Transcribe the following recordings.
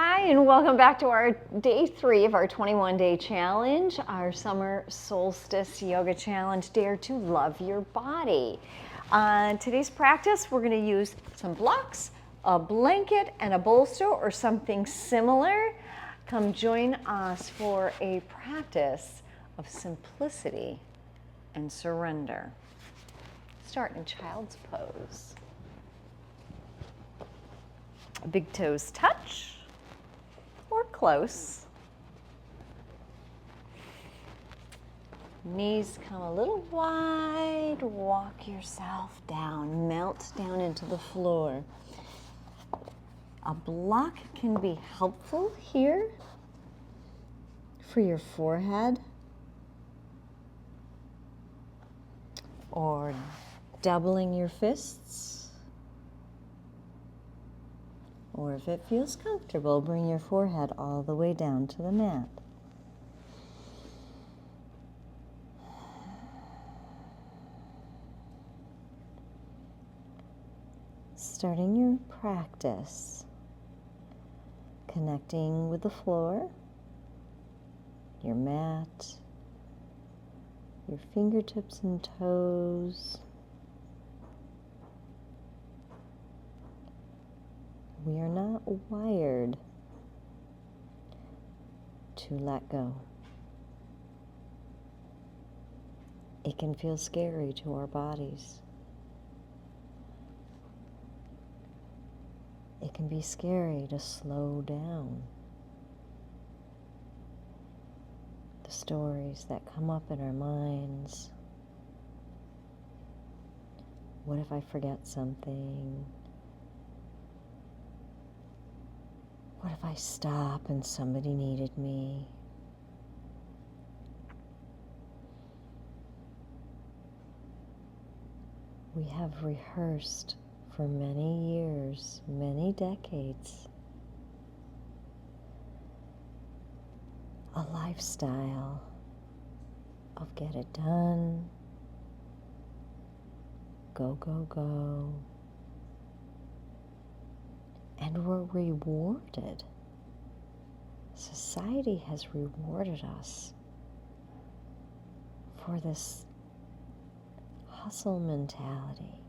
Hi, and welcome back to our day 3 of our 21-day challenge, our summer solstice yoga challenge, Dare to Love Your Body. On today's practice, we're going to use some blocks, a blanket, and a bolster or something similar. Come join us for a practice of simplicity and surrender. Start in child's pose. Big toes touch or close. Knees come a little wide. Walk yourself down, melt down into the floor. A block can be helpful here for your forehead, or doubling your fists. Or if it feels comfortable, bring your forehead all the way down to the mat. Starting your practice, connecting with the floor, your mat, your fingertips and toes. We are not wired to let go. It can feel scary to our bodies. It can be scary to slow down. The stories that come up in our minds. What if I forget something? What if I stop and somebody needed me? We have rehearsed for many years, many decades, a lifestyle of get it done, go, go, go. And we're rewarded. Society has rewarded us for this hustle mentality.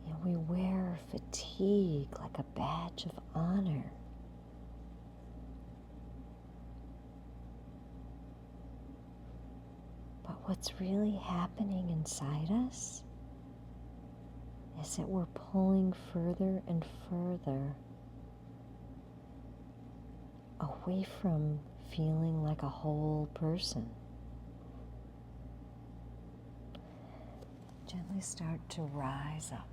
And we wear fatigue like a badge of honor. But what's really happening inside us is that we're pulling further and further away from feeling like a whole person. Gently start to rise up.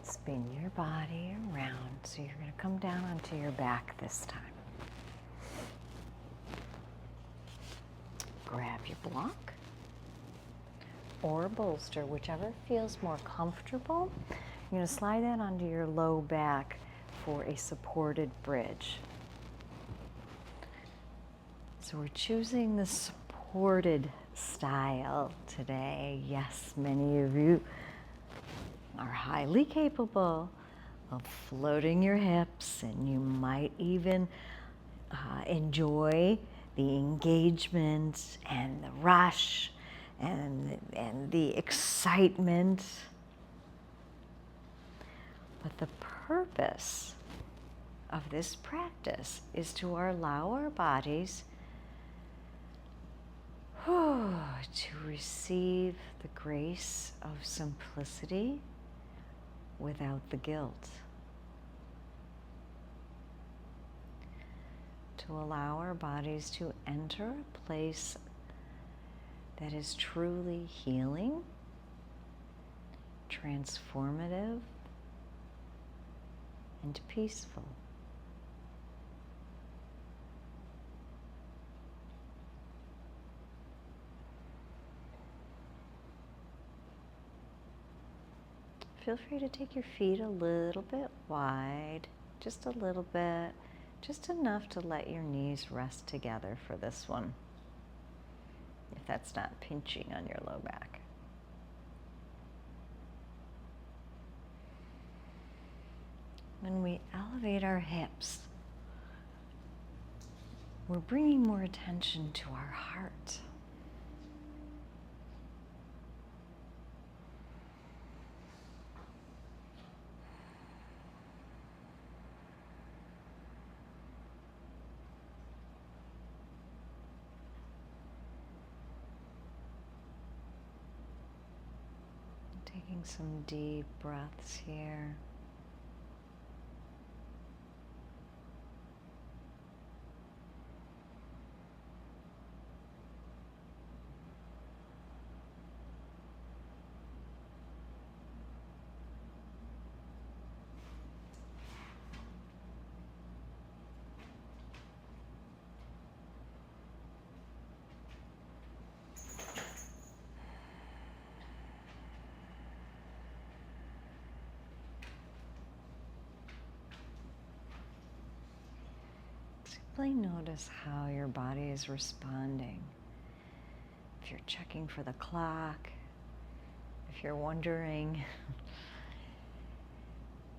Spin your body around, so you're going to come down onto your back this time. Grab your block or bolster, whichever feels more comfortable. You're going to slide that onto your low back for a supported bridge. So we're choosing the supported style today. Yes, many of you are highly capable of floating your hips, and you might even enjoy the engagement and the rush and the excitement. But the purpose of this practice is to allow our bodies to receive the grace of simplicity without the guilt. To allow our bodies to enter a place that is truly healing, transformative, and peaceful. Feel free to take your feet a little bit wide, just a little bit, just enough to let your knees rest together for this one, if that's not pinching on your low back. When we elevate our hips, we're bringing more attention to our heart. Taking some deep breaths here. Simply notice how your body is responding. If you're checking for the clock, if you're wondering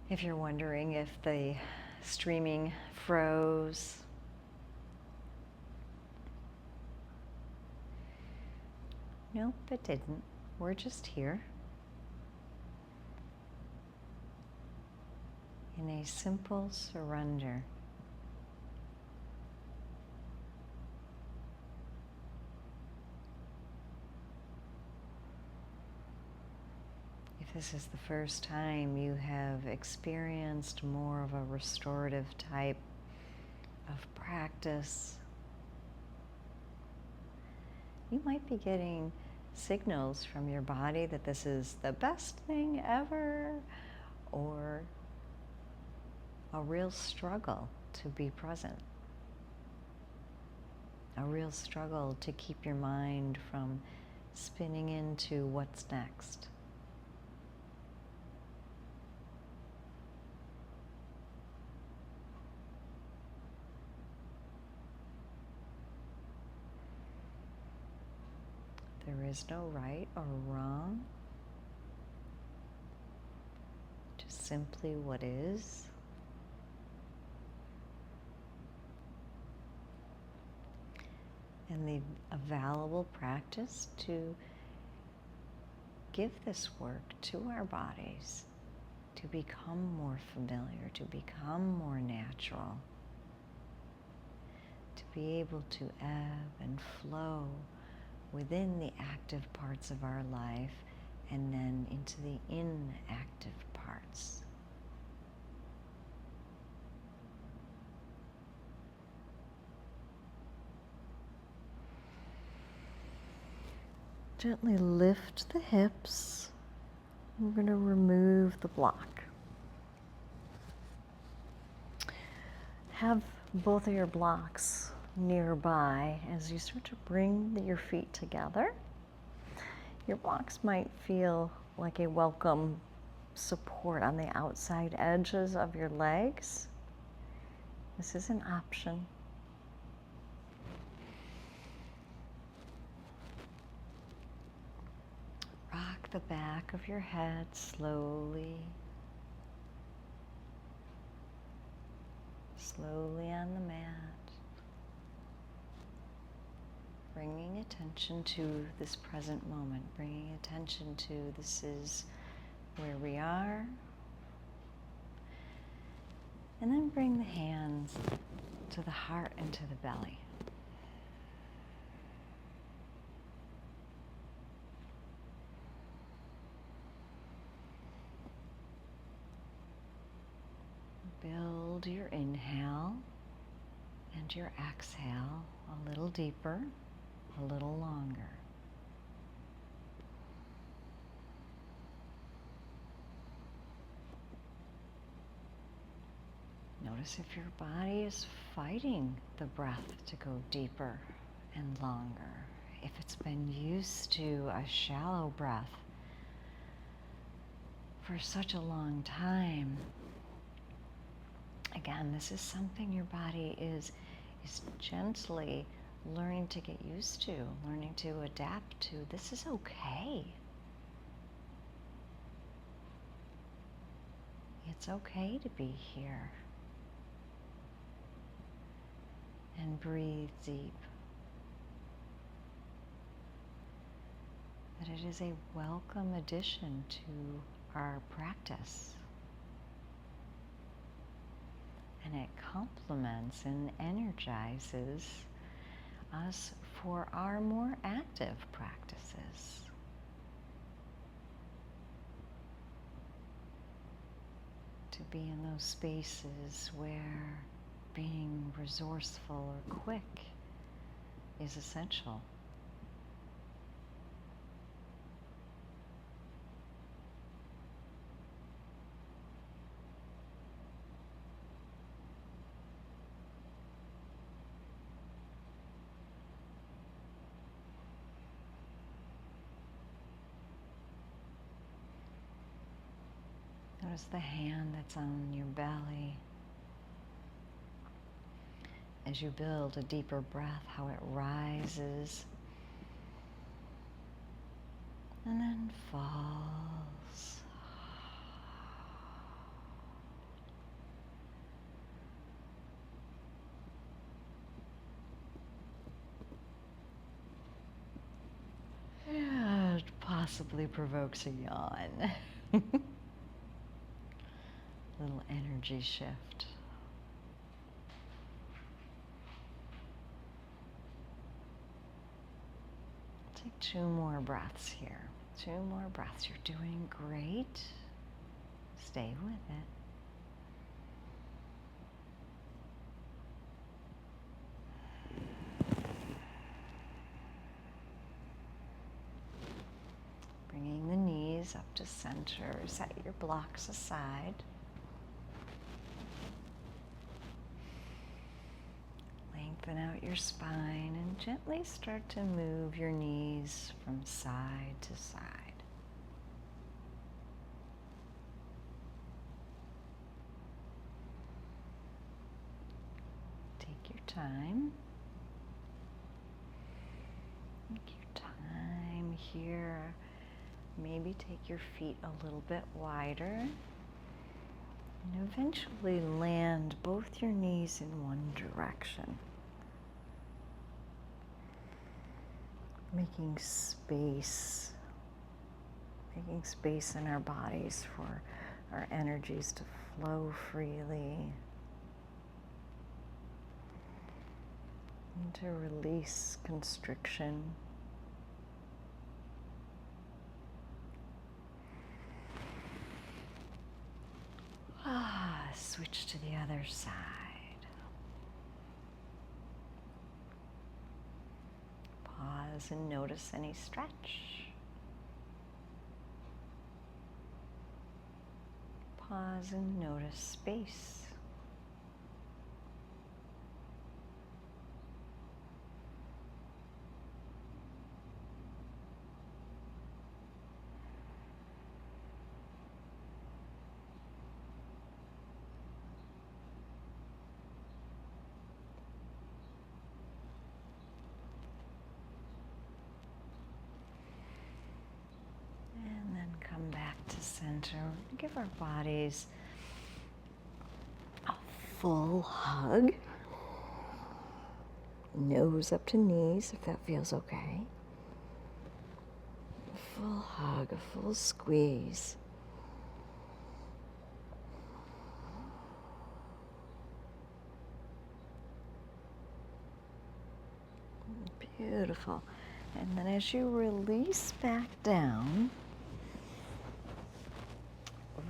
if the streaming froze. Nope, it didn't. We're just here in a simple surrender. If this is the first time you have experienced more of a restorative type of practice, you might be getting signals from your body that this is the best thing ever, or a real struggle to be present, a real struggle to keep your mind from spinning into what's next. There is no right or wrong, just simply what is. And a valuable practice to give this work to our bodies, to become more familiar, to become more natural, to be able to ebb and flow within the active parts of our life and then into the inactive parts. Gently lift the hips. We're going to remove the block. Have both of your blocks nearby as you start to bring your feet together. Your blocks might feel like a welcome support on the outside edges of your legs. This is an option. Rock the back of your head slowly. Slowly on the mat. Bringing attention to this present moment, bringing attention to this is where we are. And then bring the hands to the heart and to the belly. Build your inhale and your exhale a little deeper, a little longer. Notice if your body is fighting the breath to go deeper and longer. If it's been used to a shallow breath for such a long time, again, this is something your body is gently learning to get used to, learning to adapt to. This is okay. it's okay to be here. And breathe deep. That it is a welcome addition to our practice. And it complements and energizes us for our more active practices. To be in those spaces where being resourceful or quick is essential. Notice the hand that's on your belly. As you build a deeper breath, how it rises and then falls. Yeah, it possibly provokes a yawn. Little energy shift. Take 2 more breaths here. 2 more breaths. You're doing great. Stay with it. Bringing the knees up to center. Set your blocks aside. Lengthen out your spine and gently start to move your knees from side to side. Take your time. Take your time here. Maybe take your feet a little bit wider. And eventually land both your knees in one direction. Making space in our bodies for our energies to flow freely. And to release constriction. Switch to the other side. Pause and notice any stretch. Pause and notice space. Come back to center. Give our bodies a full hug. Nose up to knees, if that feels okay. A full hug, a full squeeze. Beautiful. And then as you release back down,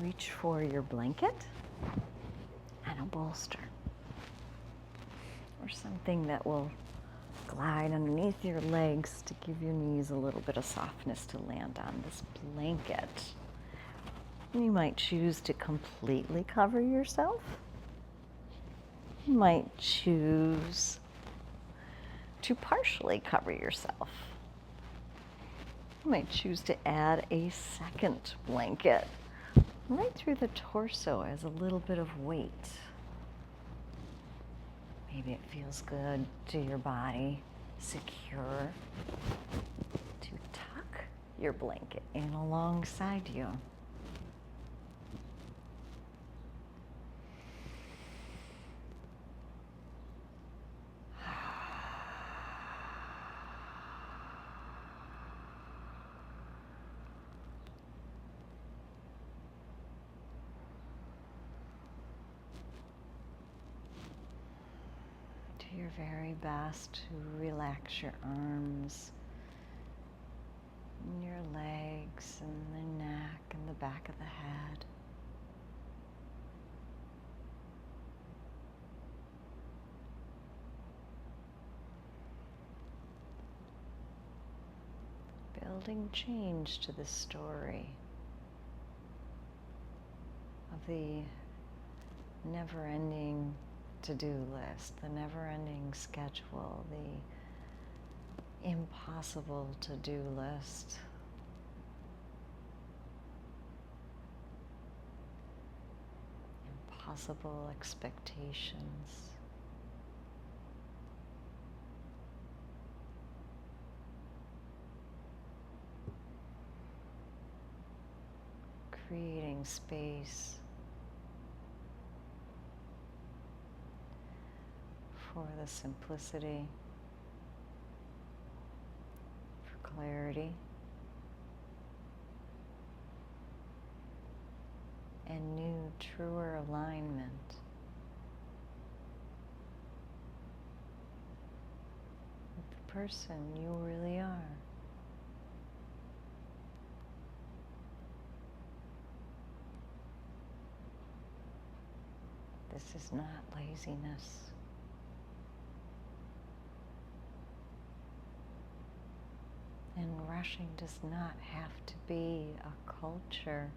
reach for your blanket and a bolster or something that will glide underneath your legs to give your knees a little bit of softness to land on this blanket. You might choose to completely cover yourself. You might choose to partially cover yourself. You might choose to add a second blanket right through the torso as a little bit of weight. Maybe it feels good to your body, secure, to tuck your blanket in alongside you. your very best to relax your arms, and your legs, and the neck, and the back of the head. Building change to the story of the never-ending to-do list, the never-ending schedule, the impossible to-do list. Impossible expectations. Creating space for the simplicity, for clarity, and new, truer alignment. With the person you really are. This is not laziness. And rushing does not have to be a culture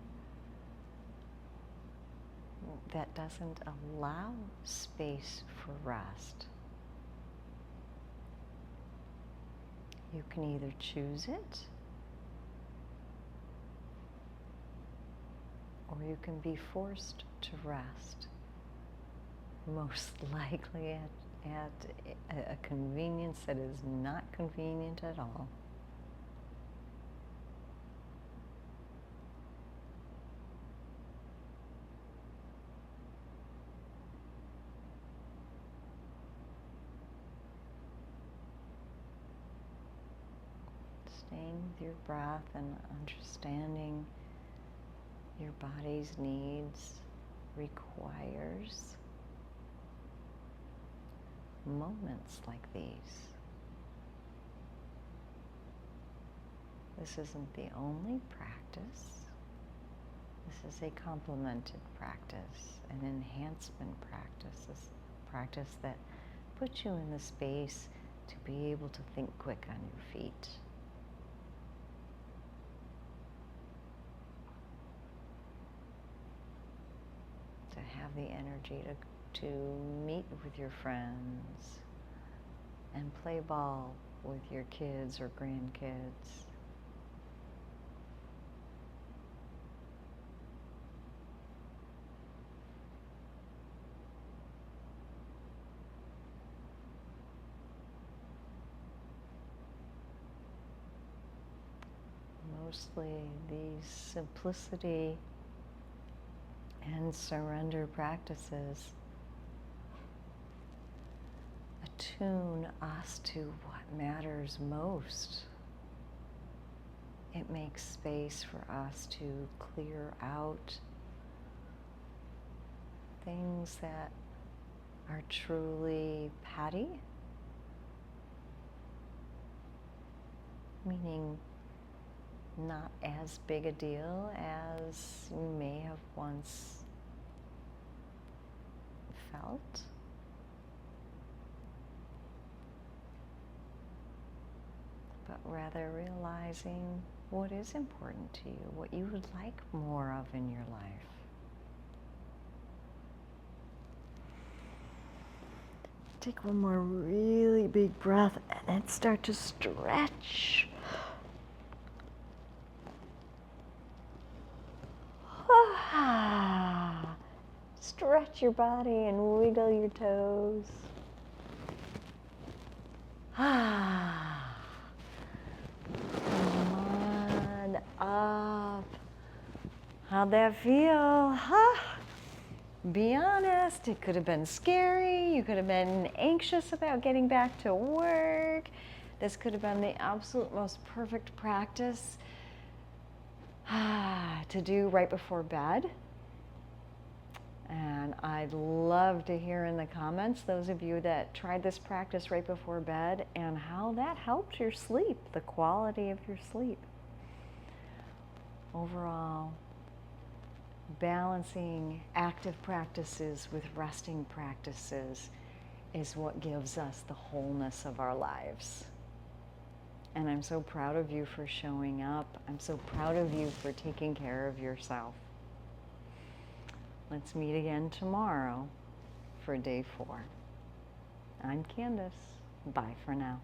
that doesn't allow space for rest. You can either choose it, or you can be forced to rest. Most likely at a convenience that is not convenient at all. Staying with your breath and understanding your body's needs requires moments like these. This isn't the only practice. This is a complemented practice, an enhancement practice, a practice that puts you in the space to be able to think quick on your feet. To have the energy to meet with your friends and play ball with your kids or grandkids. Mostly these simplicity and surrender practices attune us to what matters most. It makes space for us to clear out things that are truly petty, meaning not as big a deal as you may have once felt. But rather realizing what is important to you, what you would like more of in your life. Take one more really big breath and then start to stretch. Stretch your body and wiggle your toes. Come on up. How'd that feel? Be honest, it could have been scary. You could have been anxious about getting back to work. This could have been the absolute most perfect practice to do right before bed. And I'd love to hear in the comments, those of you that tried this practice right before bed, and how that helped your sleep, the quality of your sleep. Overall, balancing active practices with resting practices is what gives us the wholeness of our lives. And I'm so proud of you for showing up. I'm so proud of you for taking care of yourself. Let's meet again tomorrow for day 4. I'm Candace. Bye for now.